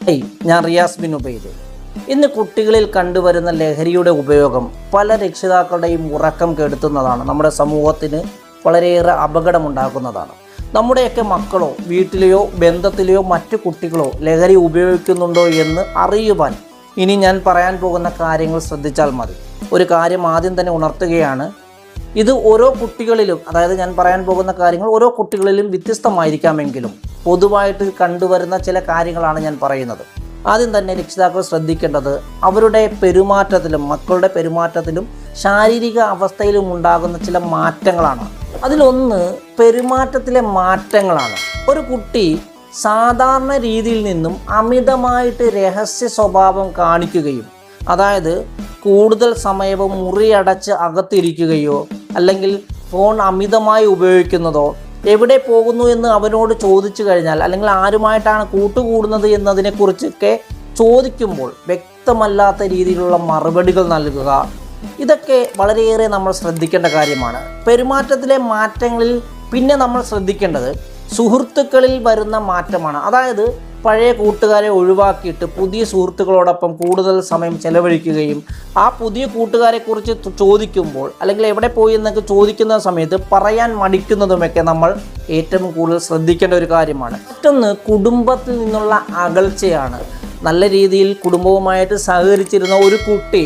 ഞാൻ റിയാസ് ബിൻ ഉബൈദ്. ഇന്ന് കുട്ടികളിൽ കണ്ടുവരുന്ന ലഹരിയുടെ ഉപയോഗം പല രക്ഷിതാക്കളുടെയും ഉറക്കം കെടുത്തുന്നതാണ്. നമ്മുടെ സമൂഹത്തിന് വളരെയേറെ അപകടമുണ്ടാക്കുന്നതാണ്. നമ്മുടെയൊക്കെ മക്കളോ വീട്ടിലെയോ ബന്ധത്തിലെയോ മറ്റു കുട്ടികളോ ലഹരി ഉപയോഗിക്കുന്നുണ്ടോ എന്ന് അറിയുവാൻ ഇനി ഞാൻ പറയാൻ പോകുന്ന കാര്യങ്ങൾ ശ്രദ്ധിച്ചാൽ മതി. ഒരു കാര്യം ആദ്യം തന്നെ ഉണർത്തുകയാണ്. ഇത് ഓരോ കുട്ടികളിലും, അതായത് ഞാൻ പറയാൻ പോകുന്ന കാര്യങ്ങൾ ഓരോ കുട്ടികളിലും വ്യത്യസ്തമായിരിക്കാമെങ്കിലും പൊതുവായിട്ട് കണ്ടുവരുന്ന ചില കാര്യങ്ങളാണ് ഞാൻ പറയുന്നത്. ആദ്യം തന്നെ രക്ഷിതാക്കൾ ശ്രദ്ധിക്കേണ്ടത് അവരുടെ പെരുമാറ്റത്തിലും മക്കളുടെ പെരുമാറ്റത്തിലും ശാരീരിക അവസ്ഥയിലും ഉണ്ടാകുന്ന ചില മാറ്റങ്ങളാണ്. അതിലൊന്ന് പെരുമാറ്റത്തിലെ മാറ്റങ്ങളാണ്. ഒരു കുട്ടി സാധാരണ രീതിയിൽ നിന്നും അമിതമായിട്ട് രഹസ്യ സ്വഭാവം കാണിക്കുകയും, അതായത് കൂടുതൽ സമയവും മുറിയടച്ച് അകത്തിരിക്കുകയോ അല്ലെങ്കിൽ ഫോൺ അമിതമായി ഉപയോഗിക്കുന്നതോ, എവിടെ പോകുന്നു എന്ന് അവനോട് ചോദിച്ചു കഴിഞ്ഞാൽ അല്ലെങ്കിൽ ആരുമായിട്ടാണ് കൂട്ടുകൂടുന്നത് എന്നതിനെക്കുറിച്ചൊക്കെ ചോദിക്കുമ്പോൾ വ്യക്തമല്ലാത്ത രീതിയിലുള്ള മറുപടികൾ നൽകുക, ഇതൊക്കെ വളരെയേറെ നമ്മൾ ശ്രദ്ധിക്കേണ്ട കാര്യമാണ്. പെരുമാറ്റത്തിലെ മാറ്റങ്ങളിൽ പിന്നെ നമ്മൾ ശ്രദ്ധിക്കേണ്ടത് സുഹൃത്തുക്കളിൽ വരുന്ന മാറ്റമാണ്. അതായത് പഴയ കൂട്ടുകാരെ ഒഴിവാക്കിയിട്ട് പുതിയ സുഹൃത്തുക്കളോടൊപ്പം കൂടുതൽ സമയം ചെലവഴിക്കുകയും ആ പുതിയ കൂട്ടുകാരെക്കുറിച്ച് ചോദിക്കുമ്പോൾ അല്ലെങ്കിൽ എവിടെ പോയി എന്നൊക്കെ ചോദിക്കുന്ന സമയത്ത് പറയാൻ മടിക്കുന്നതുമൊക്കെ നമ്മൾ ഏറ്റവും കൂടുതൽ ശ്രദ്ധിക്കേണ്ട ഒരു കാര്യമാണ്. മറ്റൊന്ന് കുടുംബത്തിൽ നിന്നുള്ള അകൽച്ചയാണ്. നല്ല രീതിയിൽ കുടുംബവുമായിട്ട് സഹകരിച്ചിരുന്ന ഒരു കുട്ടി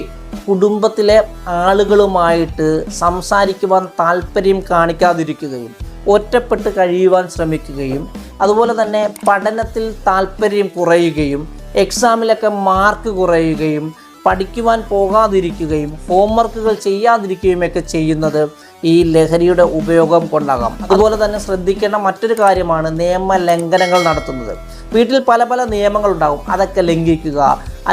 കുടുംബത്തിലെ ആളുകളുമായിട്ട് സംസാരിക്കുവാൻ താല്പര്യം കാണിക്കാതിരിക്കുകയും ഒറ്റപ്പെട്ട് കഴിയുവാൻ ശ്രമിക്കുകയും അതുപോലെ തന്നെ പഠനത്തിൽ താല്പര്യം കുറയുകയും എക്സാമിലൊക്കെ മാർക്ക് കുറയുകയും പഠിക്കുവാൻ പോകാതിരിക്കുകയും ഹോംവർക്കുകൾ ചെയ്യാതിരിക്കുകയും ഒക്കെ ചെയ്യുന്നത് ഈ ലഹരിയുടെ ഉപയോഗം കൊണ്ടാകാം. അതുപോലെ തന്നെ ശ്രദ്ധിക്കേണ്ട മറ്റൊരു കാര്യമാണ് നിയമലംഘനങ്ങൾ നടത്തുന്നത്. വീട്ടിൽ പല പല നിയമങ്ങളുണ്ടാകും, അതൊക്കെ ലംഘിക്കുക,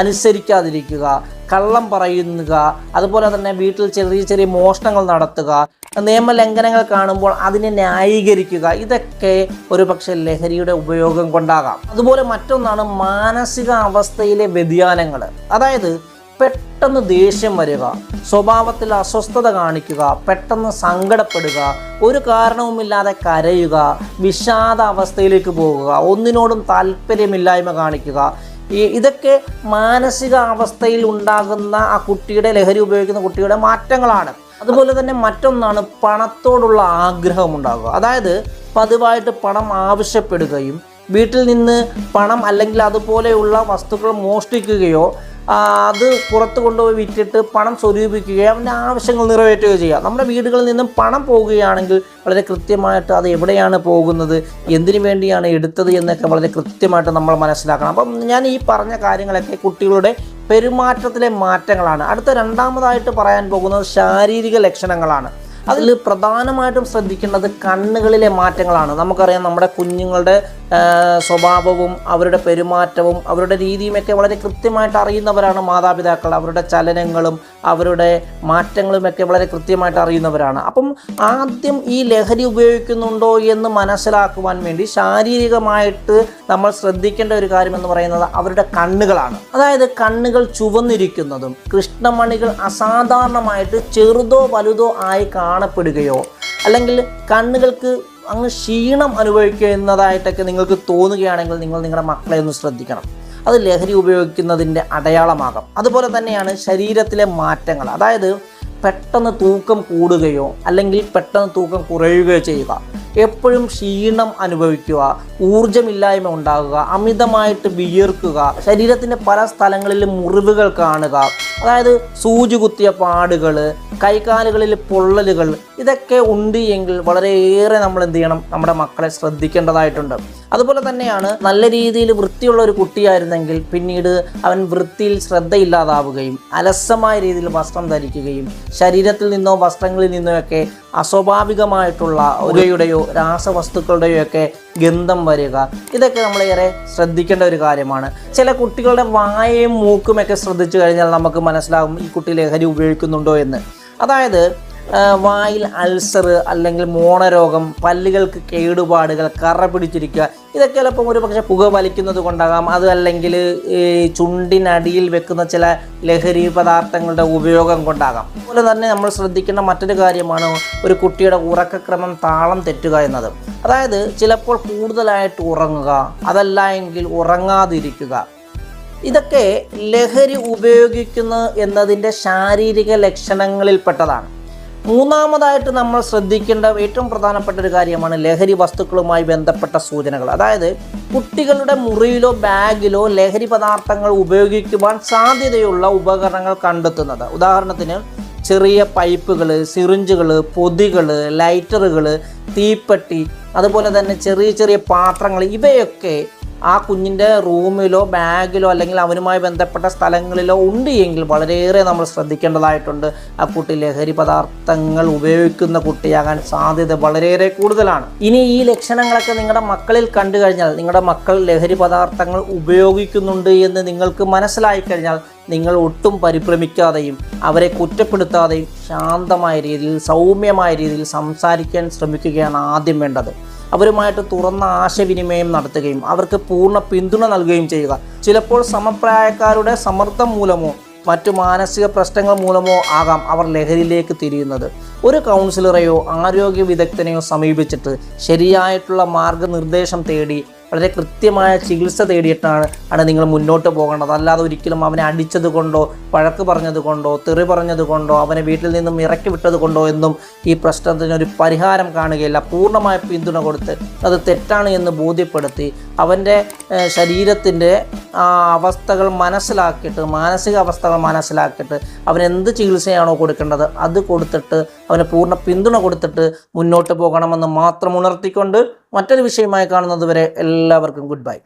അനുസരിക്കാതിരിക്കുക, കള്ളം പറയുക, അതുപോലെ തന്നെ വീട്ടിൽ ചെറിയ ചെറിയ മോഷണങ്ങൾ നടത്തുക, നിയമലംഘനങ്ങൾ കാണുമ്പോൾ അതിനെ ന്യായീകരിക്കുക, ഇതൊക്കെ ഒരുപക്ഷെ ലഹരിയുടെ ഉപയോഗം കൊണ്ടാകാം. അതുപോലെ മറ്റൊന്നാണ് മാനസിക അവസ്ഥയിലെ വ്യതിയാനങ്ങൾ. അതായത് പെട്ടെന്ന് ദേഷ്യം വരിക, സ്വഭാവത്തിൽ അസ്വസ്ഥത കാണിക്കുക, പെട്ടെന്ന് സങ്കടപ്പെടുക, ഒരു കാരണവുമില്ലാതെ കരയുക, വിഷാദ അവസ്ഥയിലേക്ക് പോകുക, ഒന്നിനോടും താല്പര്യമില്ലായ്മ കാണിക്കുക, ഇതൊക്കെ മാനസിക അവസ്ഥയിൽ ഉണ്ടാകുന്ന ആ കുട്ടിയുടെ, ലഹരി ഉപയോഗിക്കുന്ന കുട്ടിയുടെ മാറ്റങ്ങളാണ്. അതുപോലെ തന്നെ മറ്റൊന്നാണ് പണത്തോടുള്ള ആഗ്രഹം ഉണ്ടാകുക. അതായത് പതിവായിട്ട് പണം ആവശ്യപ്പെടുകയും വീട്ടിൽ നിന്ന് പണം അല്ലെങ്കിൽ അതുപോലെയുള്ള വസ്തുക്കൾ മോഷ്ടിക്കുകയോ അത് പുറത്ത് കൊണ്ടുപോയി വിറ്റിട്ട് പണം സ്വരൂപിക്കുകയോ അവൻ്റെ ആവശ്യങ്ങൾ നിറവേറ്റുകയോ ചെയ്യുക. നമ്മുടെ വീടുകളിൽ നിന്നും പണം പോകുകയാണെങ്കിൽ വളരെ കൃത്യമായിട്ട് അത് എവിടെയാണ് പോകുന്നത്, എന്തിനു വേണ്ടിയാണ് എടുത്തത് എന്നൊക്കെ വളരെ കൃത്യമായിട്ട് നമ്മൾ മനസ്സിലാക്കണം. അപ്പം ഞാൻ ഈ പറഞ്ഞ കാര്യങ്ങളൊക്കെ കുട്ടികളുടെ പെരുമാറ്റത്തിലെ മാറ്റങ്ങളാണ്. അടുത്ത രണ്ടാമതായിട്ട് പറയാൻ പോകുന്നത് ശാരീരിക ലക്ഷണങ്ങളാണ്. അതിൽ പ്രധാനമായിട്ടും ശ്രദ്ധിക്കേണ്ടത് കണ്ണുകളിലെ മാറ്റങ്ങളാണ്. നമുക്കറിയാം നമ്മുടെ കുഞ്ഞുങ്ങളുടെ സ്വഭാവവും അവരുടെ പെരുമാറ്റവും അവരുടെ രീതിയുമൊക്കെ വളരെ കൃത്യമായിട്ട് അറിയുന്നവരാണ് മാതാപിതാക്കൾ. അവരുടെ ചലനങ്ങളും അവരുടെ മാറ്റങ്ങളുമൊക്കെ വളരെ കൃത്യമായിട്ട് അറിയുന്നവരാണ്. അപ്പം ആദ്യം ഈ ലഹരി ഉപയോഗിക്കുന്നുണ്ടോ എന്ന് മനസ്സിലാക്കുവാൻ വേണ്ടി ശാരീരികമായിട്ട് നമ്മൾ ശ്രദ്ധിക്കേണ്ട ഒരു കാര്യമെന്ന് പറയുന്നത് അവരുടെ കണ്ണുകളാണ്. അതായത് കണ്ണുകൾ ചുവന്നിരിക്കുന്നതും കൃഷ്ണമണികൾ അസാധാരണമായിട്ട് ചെറുതോ വലുതോ ആയി കാണപ്പെടുകയോ അല്ലെങ്കിൽ കണ്ണുകൾക്ക് അങ്ങ് ക്ഷീണം അനുഭവിക്കുന്നതായിട്ടൊക്കെ നിങ്ങൾക്ക് തോന്നുകയാണെങ്കിൽ നിങ്ങൾ നിങ്ങളുടെ മക്കളെ ഒന്ന് ശ്രദ്ധിക്കണം. അത് ലഹരി ഉപയോഗിക്കുന്നതിൻ്റെ അടയാളമാകാം. അതുപോലെ തന്നെയാണ് ശരീരത്തിലെ മാറ്റങ്ങൾ. അതായത് പെട്ടെന്ന് തൂക്കം കൂടുകയോ അല്ലെങ്കിൽ പെട്ടെന്ന് തൂക്കം കുറയുകയോ ചെയ്യുക, എപ്പോഴും ക്ഷീണം അനുഭവിക്കുക, ഊർജ്ജമില്ലായ്മ ഉണ്ടാകുക, അമിതമായിട്ട് വിയർക്കുക, ശരീരത്തിൻ്റെ പല സ്ഥലങ്ങളിലും മുറിവുകൾ കാണുക, അതായത് സൂചി കുത്തിയ പാടുകൾ, കൈകാലുകളിൽ പൊള്ളലുകൾ, ഇതൊക്കെ ഉണ്ട് എങ്കിൽ വളരെയേറെ നമ്മൾ എന്ത് ചെയ്യണം, നമ്മുടെ മക്കളെ ശ്രദ്ധിക്കേണ്ടതായിട്ടുണ്ട്. അതുപോലെ തന്നെയാണ് നല്ല രീതിയിൽ വൃത്തിയുള്ള ഒരു കുട്ടിയായിരുന്നെങ്കിൽ പിന്നീട് അവൻ വൃത്തിയിൽ ശ്രദ്ധയില്ലാതാവുകയും അലസമായ രീതിയിൽ വസ്ത്രം ധരിക്കുകയും ശരീരത്തിൽ നിന്നോ വസ്ത്രങ്ങളിൽ നിന്നോ ഒക്കെ അസ്വാഭാവികമായിട്ടുള്ള പുകയുടെയോ രാസവസ്തുക്കളുടെയോ ഒക്കെ ഗന്ധം വരിക, ഇതൊക്കെ നമ്മളേറെ ശ്രദ്ധിക്കേണ്ട ഒരു കാര്യമാണ്. ചില കുട്ടികളുടെ വായയും മൂക്കുമൊക്കെ ശ്രദ്ധിച്ചു കഴിഞ്ഞാൽ നമുക്ക് മനസ്സിലാകും ഈ കുട്ടി ലഹരി ഉപയോഗിക്കുന്നുണ്ടോ എന്ന്. അതായത് വായിൽ അൾസർ അല്ലെങ്കിൽ മോണരോഗം, പല്ലുകൾക്ക് കേടുപാടുകൾ, കറ പിടിച്ചിരിക്കുക, ഇതൊക്കെ ചിലപ്പം ഒരു പക്ഷേ പുക വലിക്കുന്നത് കൊണ്ടാകാം. അത് അല്ലെങ്കിൽ ചുണ്ടിനടിയിൽ വെക്കുന്ന ചില ലഹരി പദാർത്ഥങ്ങളുടെ ഉപയോഗം കൊണ്ടാകാം. അതുപോലെ തന്നെ നമ്മൾ ശ്രദ്ധിക്കേണ്ട മറ്റൊരു കാര്യമാണ് ഒരു കുട്ടിയുടെ ഉറക്കക്രമം താളം തെറ്റുക എന്നത്. അതായത് ചിലപ്പോൾ കൂടുതലായിട്ട് ഉറങ്ങുക, അതല്ല എങ്കിൽ ഉറങ്ങാതിരിക്കുക, ഇതൊക്കെ ലഹരി ഉപയോഗിക്കുന്നു എന്നതിൻ്റെ ശാരീരിക ലക്ഷണങ്ങളിൽപ്പെട്ടതാണ്. മൂന്നാമതായിട്ട് നമ്മൾ ശ്രദ്ധിക്കേണ്ട ഏറ്റവും പ്രധാനപ്പെട്ട ഒരു കാര്യമാണ് ലഹരി വസ്തുക്കളുമായി ബന്ധപ്പെട്ട സൂചനകൾ. അതായത് കുട്ടികളുടെ മുറിയിലോ ബാഗിലോ ലഹരി പദാർത്ഥങ്ങൾ ഉപയോഗിക്കുവാൻ സാധ്യതയുള്ള ഉപകരണങ്ങൾ കണ്ടെത്തുന്നത്. ഉദാഹരണത്തിന് ചെറിയ പൈപ്പുകൾ, സിറിഞ്ചുകൾ, പൊതികൾ, ലൈറ്ററുകൾ, തീപ്പെട്ടി, അതുപോലെ തന്നെ ചെറിയ ചെറിയ പാത്രങ്ങൾ, ഇവയൊക്കെ ആ കുഞ്ഞിൻ്റെ റൂമിലോ ബാഗിലോ അല്ലെങ്കിൽ അവനുമായി ബന്ധപ്പെട്ട സ്ഥലങ്ങളിലോ ഉണ്ട് എങ്കിൽ വളരെയേറെ നമ്മൾ ശ്രദ്ധിക്കേണ്ടതായിട്ടുണ്ട്. ആ കുട്ടി ലഹരി പദാർത്ഥങ്ങൾ ഉപയോഗിക്കുന്ന കുട്ടിയാകാൻ സാധ്യത വളരെയേറെ കൂടുതലാണ്. ഇനി ഈ ലക്ഷണങ്ങളൊക്കെ നിങ്ങളുടെ മക്കളിൽ കണ്ടു കഴിഞ്ഞാൽ, നിങ്ങളുടെ മക്കൾ ലഹരി പദാർത്ഥങ്ങൾ ഉപയോഗിക്കുന്നുണ്ട് എന്ന് നിങ്ങൾക്ക് മനസ്സിലായി കഴിഞ്ഞാൽ, നിങ്ങൾ ഒട്ടും പരിഭ്രമിക്കാതെയും അവരെ കുറ്റപ്പെടുത്താതെയും ശാന്തമായ രീതിയിൽ, സൗമ്യമായ രീതിയിൽ സംസാരിക്കാൻ ശ്രമിക്കുകയാണ് ആദ്യം വേണ്ടത്. അവരുമായിട്ട് തുറന്ന ആശയവിനിമയം നടത്തുകയും അവർക്ക് പൂർണ്ണ പിന്തുണ നൽകുകയും ചെയ്യുക. ചിലപ്പോൾ സമപ്രായക്കാരുടെ സമ്മർദ്ദം മൂലമോ മറ്റു മാനസിക പ്രശ്നങ്ങൾ മൂലമോ ആകാം അവർ ലഹരിയിലേക്ക് തിരിയുന്നത്. ഒരു കൗൺസിലറെയോ ആരോഗ്യ വിദഗ്ധനെയോ സമീപിച്ചിട്ട് ശരിയായിട്ടുള്ള മാർഗനിർദ്ദേശം തേടി വളരെ കൃത്യമായ ചികിത്സ തേടിയിട്ടാണ് നിങ്ങൾ മുന്നോട്ട് പോകേണ്ടത്. അല്ലാതെ ഒരിക്കലും അവനെ അടിച്ചത് കൊണ്ടോ വഴക്ക് പറഞ്ഞത് കൊണ്ടോ തെറി പറഞ്ഞത് കൊണ്ടോ അവനെ വീട്ടിൽ നിന്നും ഇറക്കി വിട്ടത് കൊണ്ടോ എന്നും ഈ പ്രശ്നത്തിനൊരു പരിഹാരം കാണുകയില്ല. പൂർണ്ണമായ പിന്തുണ കൊടുത്ത് അത് തെറ്റാണ് എന്ന് ബോധ്യപ്പെടുത്തി അവൻ്റെ ശരീരത്തിൻ്റെ അവസ്ഥകൾ മനസ്സിലാക്കിയിട്ട്, മാനസിക അവസ്ഥകൾ മനസ്സിലാക്കിയിട്ട് അവനെന്ത് ചികിത്സയാണോ കൊടുക്കേണ്ടത് അത് കൊടുത്തിട്ട് അവന് പൂർണ്ണ പിന്തുണ കൊടുത്തിട്ട് മുന്നോട്ട് പോകണമെന്ന് മാത്രം ഉണർത്തിക്കൊണ്ട് മറ്റൊരു വിഷയമായി കാണുന്നത് വരെ എല്ലാവർക്കും ഗുഡ് ബൈ.